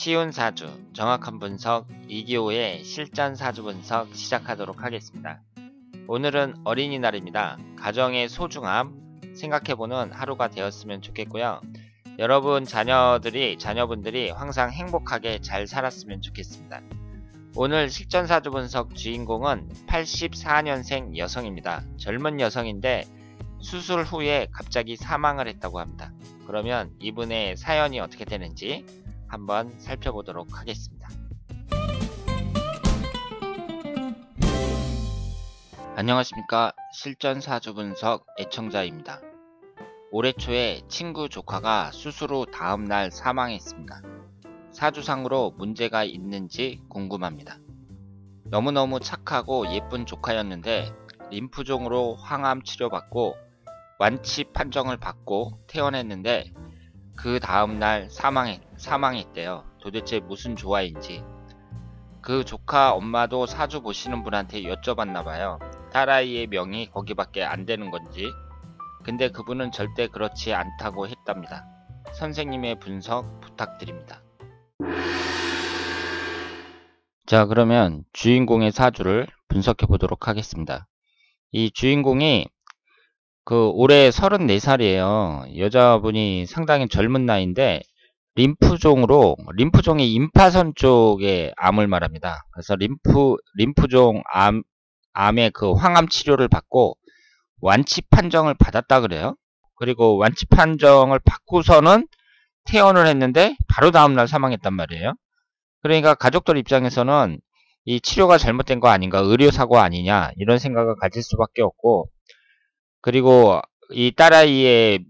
쉬운 사주, 정확한 분석 2기호의 실전 사주 분석 시작하도록 하겠습니다. 오늘은 어린이날입니다. 가정의 소중함 생각해보는 하루가 되었으면 좋겠고요. 여러분 자녀분들이 항상 행복하게 잘 살았으면 좋겠습니다. 오늘 실전 사주 분석 주인공은 84년생 여성입니다. 젊은 여성인데 수술 후에 갑자기 사망을 했다고 합니다. 그러면 이분의 사연이 어떻게 되는지 한번 살펴보도록 하겠습니다. 안녕하십니까. 실전 사주 분석 애청자입니다. 올해 초에 친구 조카가 수술 후 다음날 사망했습니다. 사주상으로 문제가 있는지 궁금합니다. 너무너무 착하고 예쁜 조카였는데 림프종으로 항암 치료받고 완치 판정을 받고 퇴원했는데 그 다음날 사망했대요. 도대체 무슨 조화인지. 그 조카 엄마도 사주 보시는 분한테 여쭤봤나봐요. 딸아이의 명이 거기밖에 안 되는 건지. 근데 그분은 절대 그렇지 않다고 했답니다. 선생님의 분석 부탁드립니다. 자, 그러면 주인공의 사주를 분석해 보도록 하겠습니다. 이 주인공이 올해 34살이에요. 여자분이 상당히 젊은 나이인데 림프종이 임파선 쪽에 암을 말합니다. 그래서 림프종 암의 그 항암 치료를 받고 완치 판정을 받았다 그래요. 그리고 완치 판정을 받고서는 퇴원을 했는데 바로 다음날 사망했단 말이에요. 그러니까 가족들 입장에서는 이 치료가 잘못된 거 아닌가, 의료사고 아니냐 이런 생각을 가질 수밖에 없고, 그리고 이 딸아이의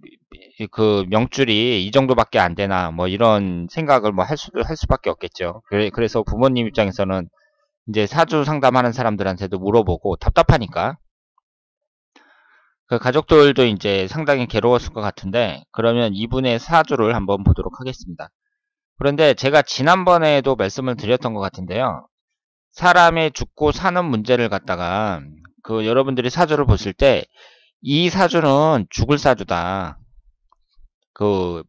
그 명줄이 이 정도밖에 안 되나 뭐 이런 생각을 할 수밖에 없겠죠. 그래서 부모님 입장에서는 이제 사주 상담하는 사람들한테도 물어보고 답답하니까 그 가족들도 이제 상당히 괴로웠을 것 같은데, 그러면 이분의 사주를 한번 보도록 하겠습니다. 그런데 제가 지난번에도 말씀을 드렸던 것 같은데요. 사람의 죽고 사는 문제를 갖다가 여러분들이 사주를 보실 때 이 사주는 죽을 사주다,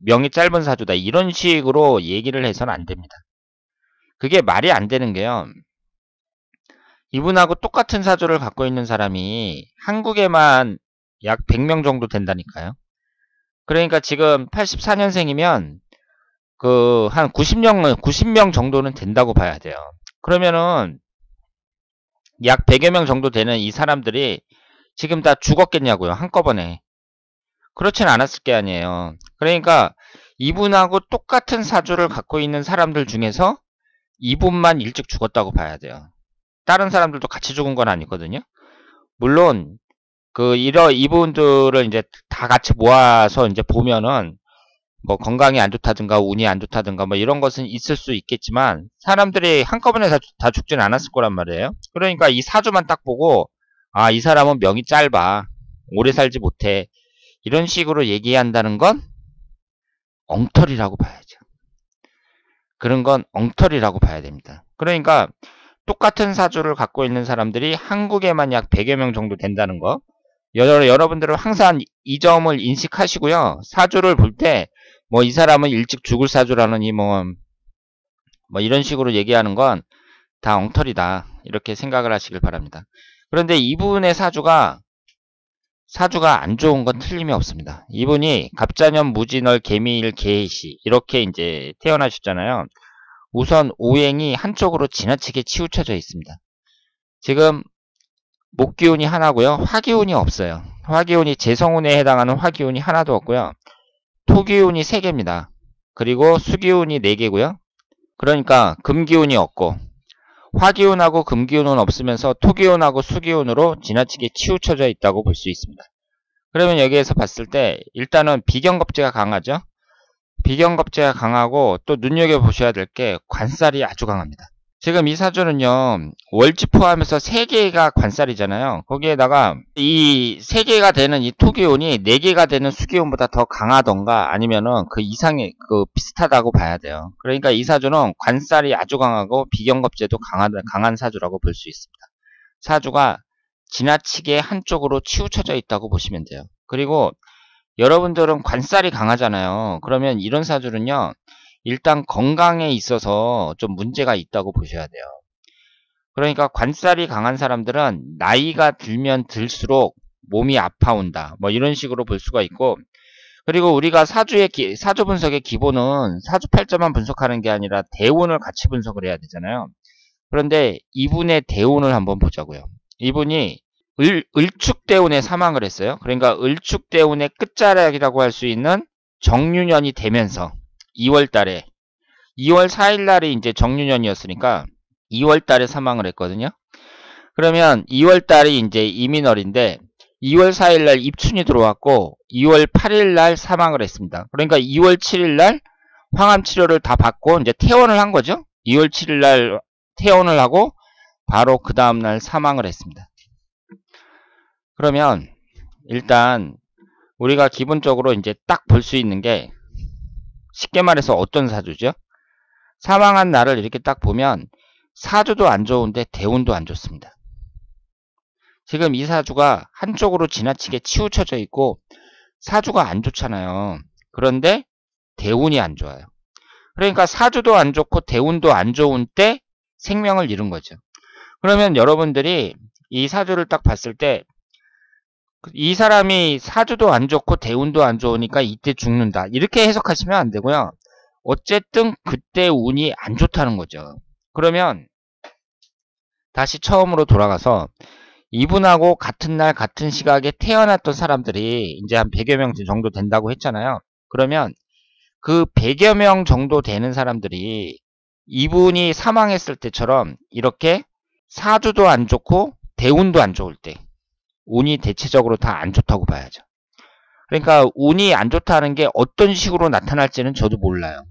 명이 짧은 사주다, 이런 식으로 얘기를 해서는 안 됩니다. 그게 말이 안 되는 게요. 이분하고 똑같은 사주를 갖고 있는 사람이 한국에만 약 100명 정도 된다니까요. 그러니까 지금 84년생이면 한 90명 정도는 된다고 봐야 돼요. 그러면은 약 100여 명 정도 되는 이 사람들이 지금 다 죽었겠냐고요, 한꺼번에. 그렇진 않았을 게 아니에요. 그러니까 이분하고 똑같은 사주를 갖고 있는 사람들 중에서 이분만 일찍 죽었다고 봐야 돼요. 다른 사람들도 같이 죽은 건 아니거든요. 물론 이분들을 이제 다 같이 모아서 이제 보면은 뭐 건강이 안 좋다든가 운이 안 좋다든가 뭐 이런 것은 있을 수 있겠지만 사람들이 한꺼번에 다 죽진 않았을 거란 말이에요. 그러니까 이 사주만 딱 보고 이 사람은 명이 짧아, 오래 살지 못해, 이런 식으로 얘기한다는 건 엉터리라고 봐야죠. 그런 건 엉터리라고 봐야 됩니다. 그러니까 똑같은 사주를 갖고 있는 사람들이 한국에만 약 100여 명 정도 된다는 거, 여러분들은 항상 이 점을 인식하시고요. 사주를 볼 때 뭐 이 사람은 일찍 죽을 사주라느니 뭐 이런 식으로 얘기하는 건 다 엉터리다, 이렇게 생각을 하시길 바랍니다. 그런데 이분의 사주가 안 좋은 건 틀림이 없습니다. 이분이 갑자년 무진월 개미일 개해시 이렇게 이제 태어나셨잖아요. 우선 오행이 한쪽으로 지나치게 치우쳐져 있습니다. 지금 목기운이 하나고요. 화기운이 없어요. 화기운이 재성운에 해당하는 화기운이 하나도 없고요. 토기운이 3개입니다. 그리고 수기운이 4개고요. 그러니까 금기운이 없고, 화기운하고 금기운은 없으면서 토기운하고 수기운으로 지나치게 치우쳐져 있다고 볼 수 있습니다. 그러면 여기에서 봤을 때 일단은 비경겁제가 강하죠. 비경겁제가 강하고 또 눈여겨보셔야 될 게 관살이 아주 강합니다. 지금 이 사주는요, 월지 포함해서 3개가 관살이잖아요. 거기에다가 이 3개가 되는 이 토기운이 4개가 되는 수기운보다 더 강하던가 아니면은 그 이상의 비슷하다고 봐야 돼요. 그러니까 이 사주는 관살이 아주 강하고 비경겁제도 강한 사주라고 볼 수 있습니다. 사주가 지나치게 한쪽으로 치우쳐져 있다고 보시면 돼요. 그리고 여러분들은 관살이 강하잖아요. 그러면 이런 사주는요, 일단 건강에 있어서 좀 문제가 있다고 보셔야 돼요. 그러니까 관살이 강한 사람들은 나이가 들면 들수록 몸이 아파온다. 뭐 이런 식으로 볼 수가 있고, 그리고 우리가 사주 분석의 기본은 사주 팔자만 분석하는 게 아니라 대운을 같이 분석을 해야 되잖아요. 그런데 이분의 대운을 한번 보자고요. 이분이 을축대운에 사망을 했어요. 그러니까 을축대운의 끝자락이라고 할 수 있는 정유년이 되면서 2월 달에 2월 4일 날이 이제 정유년이었으니까 2월 달에 사망을 했거든요. 그러면 2월 달이 이제 이민월인데 2월 4일 날 입춘이 들어왔고 2월 8일 날 사망을 했습니다. 그러니까 2월 7일 날 황암 치료를 다 받고 이제 퇴원을 한 거죠. 2월 7일 날 퇴원을 하고 바로 그 다음 날 사망을 했습니다. 그러면 일단 우리가 기본적으로 이제 딱 볼 수 있는 게 쉽게 말해서 어떤 사주죠? 사망한 날을 이렇게 딱 보면 사주도 안 좋은데 대운도 안 좋습니다. 지금 이 사주가 한쪽으로 지나치게 치우쳐져 있고 사주가 안 좋잖아요. 그런데 대운이 안 좋아요. 그러니까 사주도 안 좋고 대운도 안 좋은 때 생명을 잃은 거죠. 그러면 여러분들이 이 사주를 딱 봤을 때 이 사람이 사주도 안 좋고 대운도 안 좋으니까 이때 죽는다. 이렇게 해석하시면 안 되고요. 어쨌든 그때 운이 안 좋다는 거죠. 그러면 다시 처음으로 돌아가서 이분하고 같은 날 같은 시각에 태어났던 사람들이 이제 한 100여 명 정도 된다고 했잖아요. 그러면 그 100여 명 정도 되는 사람들이 이분이 사망했을 때처럼 이렇게 사주도 안 좋고 대운도 안 좋을 때 운이 대체적으로 다 안 좋다고 봐야죠. 그러니까 운이 안 좋다는 게 어떤 식으로 나타날지는 저도 몰라요.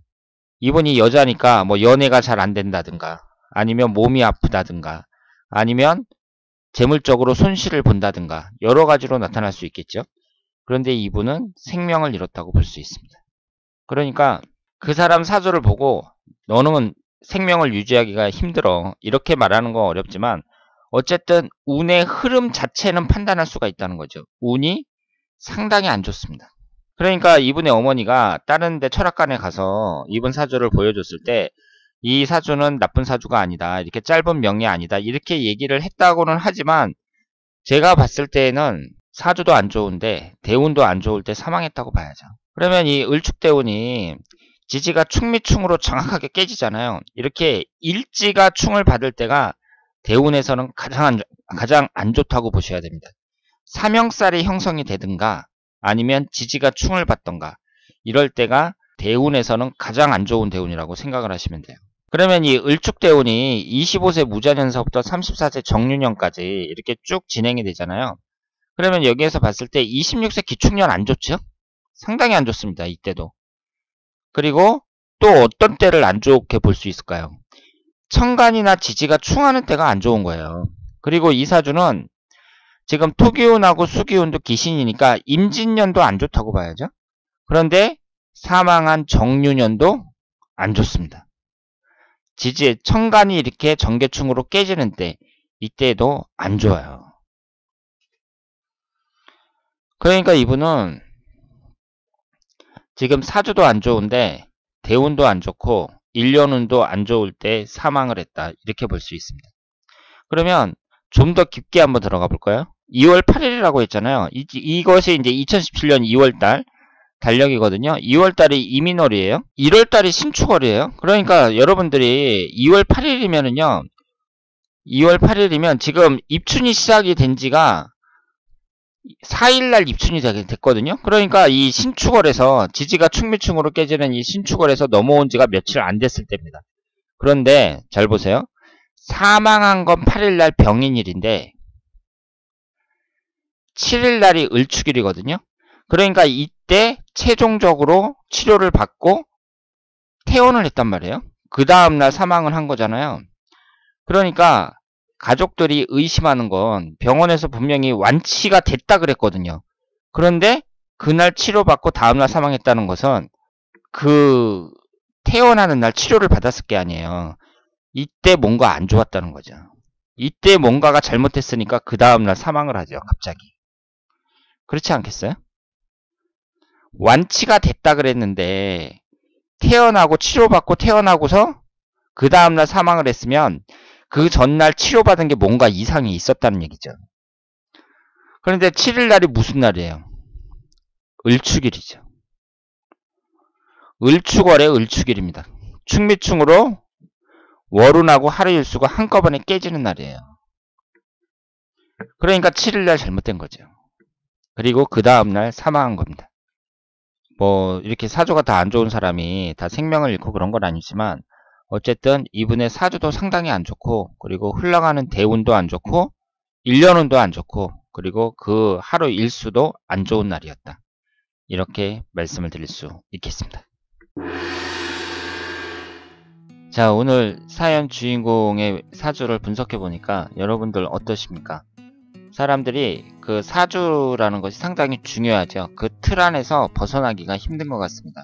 이분이 여자니까 뭐 연애가 잘 안 된다든가 아니면 몸이 아프다든가 아니면 재물적으로 손실을 본다든가 여러 가지로 나타날 수 있겠죠. 그런데 이분은 생명을 잃었다고 볼 수 있습니다. 그러니까 그 사람 사주를 보고 너는 생명을 유지하기가 힘들어 이렇게 말하는 건 어렵지만 어쨌든 운의 흐름 자체는 판단할 수가 있다는 거죠. 운이 상당히 안 좋습니다. 그러니까 이분의 어머니가 다른 데 철학관에 가서 이분 사주를 보여줬을 때 이 사주는 나쁜 사주가 아니다. 이렇게 짧은 명이 아니다. 이렇게 얘기를 했다고는 하지만 제가 봤을 때는 사주도 안 좋은데 대운도 안 좋을 때 사망했다고 봐야죠. 그러면 이 을축대운이 지지가 충미충으로 정확하게 깨지잖아요. 이렇게 일지가 충을 받을 때가 대운에서는 가장 안 좋다고 보셔야 됩니다. 사명살이 형성이 되든가 아니면 지지가 충을 받던가 이럴 때가 대운에서는 가장 안 좋은 대운이라고 생각을 하시면 돼요. 그러면 이 을축대운이 25세 무자년서부터 34세 정유년까지 이렇게 쭉 진행이 되잖아요. 그러면 여기에서 봤을 때 26세 기축년 안 좋죠? 상당히 안 좋습니다. 이때도. 그리고 또 어떤 때를 안 좋게 볼 수 있을까요? 천간이나 지지가 충하는 때가 안 좋은 거예요. 그리고 이 사주는 지금 토기운하고 수기운도 기신이니까 임진년도 안 좋다고 봐야죠. 그런데 사망한 정유년도 안 좋습니다. 지지, 천간이 이렇게 정계충으로 깨지는 때 이때도 안 좋아요. 그러니까 이분은 지금 사주도 안 좋은데 대운도 안 좋고 1년운도 안 좋을 때 사망을 했다. 이렇게 볼 수 있습니다. 그러면 좀 더 깊게 한번 들어가 볼까요? 2월 8일이라고 했잖아요. 이것이 이제 2017년 2월달 달력이거든요. 2월달이 이민월이에요. 1월달이 신축월이에요. 그러니까 여러분들이 2월 8일이면은요. 2월 8일이면 지금 입춘이 시작이 된 지가 4일날 입춘이 됐거든요. 그러니까 이 신축월에서 지지가 충미충으로 깨지는 이 신축월에서 넘어온 지가 며칠 안 됐을 때입니다. 그런데 잘 보세요. 사망한 건 8일날 병인일인데 7일날이 을축일이거든요. 그러니까 이때 최종적으로 치료를 받고 퇴원을 했단 말이에요. 그 다음날 사망을 한 거잖아요. 그러니까 가족들이 의심하는 건 병원에서 분명히 완치가 됐다 그랬거든요. 그런데 그날 치료받고 다음날 사망했다는 것은 그 퇴원하는 날 치료를 받았을 게 아니에요. 이때 뭔가 안 좋았다는 거죠. 이때 뭔가가 잘못했으니까 그 다음날 사망을 하죠. 갑자기. 그렇지 않겠어요? 완치가 됐다 그랬는데 태어나고 치료받고 태어나고서 그 다음날 사망을 했으면 그 전날 치료받은 게 뭔가 이상이 있었다는 얘기죠. 그런데 7일날이 무슨 날이에요? 을축일이죠. 을축월의 을축일입니다. 축미충으로 월운하고 하루일수가 한꺼번에 깨지는 날이에요. 그러니까 7일날 잘못된 거죠. 그리고 그 다음날 사망한 겁니다. 뭐 이렇게 사주가 다 안 좋은 사람이 다 생명을 잃고 그런 건 아니지만 어쨌든 이분의 사주도 상당히 안 좋고, 그리고 흘러가는 대운도 안 좋고, 1년운도 안 좋고, 그리고 그 하루 일수도 안 좋은 날이었다. 이렇게 말씀을 드릴 수 있겠습니다. 자, 오늘 사연 주인공의 사주를 분석해 보니까 여러분들 어떠십니까? 사람들이 그 사주라는 것이 상당히 중요하죠. 그 틀 안에서 벗어나기가 힘든 것 같습니다.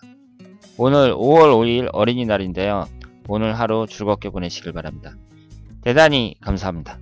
오늘 5월 5일 어린이날인데요. 오늘 하루 즐겁게 보내시길 바랍니다. 대단히 감사합니다.